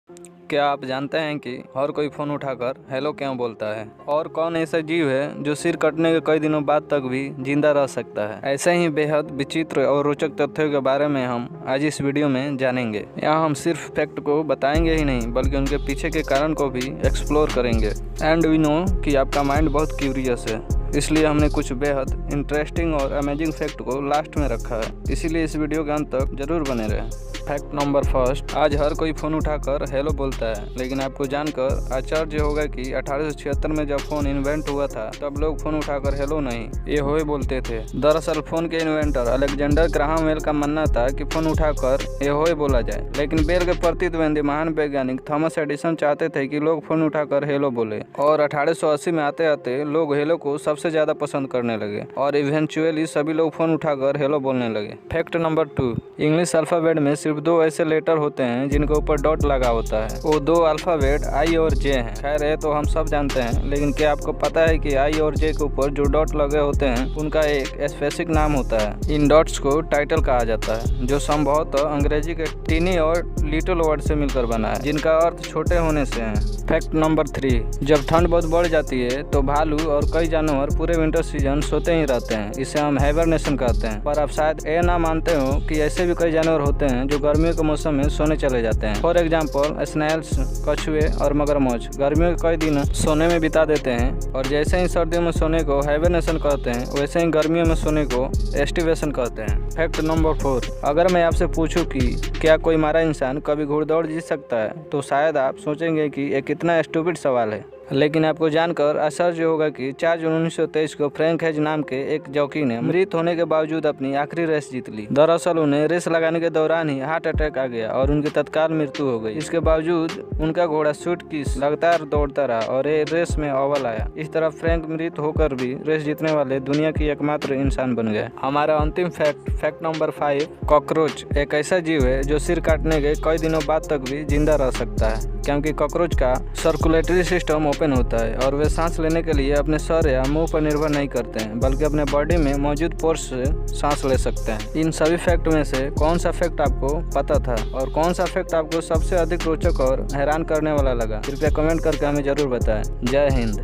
क्या आप जानते हैं कि हर कोई फ़ोन उठाकर हेलो क्यों बोलता है? और कौन ऐसा जीव है जो सिर कटने के कई दिनों बाद तक भी जिंदा रह सकता है? ऐसे ही बेहद विचित्र और रोचक तथ्यों के बारे में हम आज इस वीडियो में जानेंगे। यहाँ हम सिर्फ फैक्ट को बताएंगे ही नहीं बल्कि उनके पीछे के कारण को भी एक्सप्लोर करेंगे। एंड वी नो कि आपका माइंड बहुत क्यूरियस है, इसलिए हमने कुछ बेहद इंटरेस्टिंग और अमेजिंग फैक्ट को लास्ट में रखा है, इसीलिए इस वीडियो के अंत तक जरूर बने रहें। फैक्ट नंबर फर्स्ट, आज हर कोई फ़ोन उठाकर हेलो बोलता है, लेकिन आपको जानकर आश्चर्य होगा कि 1876 में जब फ़ोन इन्वेंट हुआ था तब लोग फ़ोन उठाकर हेलो नहीं ये होए बोलते थे। दरअसल फ़ोन के इन्वेंटर अलेक्जेंडर ग्राहम बेल का मानना था कि फ़ोन उठाकर ये होए बोला जाए, लेकिन बेल के प्रतिद्वंदी महान वैज्ञानिक थॉमस एडिसन चाहते थे कि लोग फ़ोन उठाकर हेलो बोले, और 1880 में आते आते लोग हेलो को सबसे ज़्यादा पसंद करने लगे और इवेंचुअली सभी लोग फ़ोन उठाकर हेलो बोलने लगे। फैक्ट नंबर 2, इंग्लिश अल्फ़ाबेट में सिर्फ 2 ऐसे लेटर होते हैं जिनके ऊपर डॉट लगा होता है। वो 2 अल्फ़ाबेट आई और जे हैं। खैर ये तो हम सब जानते हैं, लेकिन क्या आपको पता है कि आई और जे के ऊपर जो डॉट लगे होते हैं उनका एक स्पेसिफिक नाम होता है। इन डॉट्स को टाइटल कहा जाता है, जो संभवतः अंग्रेजी के टीनी और लिटिल वर्ड से मिलकर बना है, जिनका अर्थ छोटे होने से है। फैक्ट नंबर 3, जब ठंड बहुत बढ़ जाती है तो भालू और कई जानवर पूरे विंटर सीजन सोते ही रहते हैं। इसे हम हाइबरनेशन कहते हैं। पर आप शायद ये ना मानते हो कि ऐसे भी कई जानवर होते हैं जो गर्मियों के मौसम में सोने चले जाते हैं। फॉर एग्जाम्पल स्नेल्स, कछुए और मगरमच्छ गर्मियों के कई दिन सोने में बिता देते हैं, और जैसे ही सर्दियों में सोने को हाइबरनेशन कहते हैं वैसे ही गर्मियों में सोने को एस्टिवेशन कहते हैं। फैक्ट नंबर 4, अगर मैं आपसे पूछूं कि क्या कोई मारा इंसान कभी घुड़दौड़ जीत सकता है तो शायद आप सोचेंगे कि ये कितना स्टूपिड सवाल है, लेकिन आपको जानकर आश्चर्य होगा कि 4 जून 1923 को फ्रैंक हेज नाम के एक जॉकी ने मृत होने के बावजूद अपनी आखिरी रेस जीत ली। दरअसल उन्हें रेस लगाने के दौरान ही हार्ट अटैक आ गया और उनकी तत्काल मृत्यु हो गई। इसके बावजूद उनका घोड़ा सूट की लगातार दौड़ता रहा और ये रेस में अव्वल आया। इस तरह फ्रैंक मृत होकर भी रेस जीतने वाले दुनिया की एकमात्र इंसान बन गए। हमारा अंतिम फैक्ट नंबर 5, कॉकरोच एक ऐसा जीव है जो सिर काटने के कई दिनों बाद तक भी जिंदा रह सकता है, क्योंकि कॉकरोच का सर्कुलेटरी सिस्टम ओपन होता है और वे सांस लेने के लिए अपने सर या मुंह पर निर्भर नहीं करते हैं, बल्कि अपने बॉडी में मौजूद पोर्स से सांस ले सकते हैं। इन सभी फैक्ट में से कौन सा फैक्ट आपको पता था और कौन सा फैक्ट आपको सबसे अधिक रोचक और हैरान करने वाला लगा? कृपया कमेंट करके हमें जरूर बताएं। जय हिंद।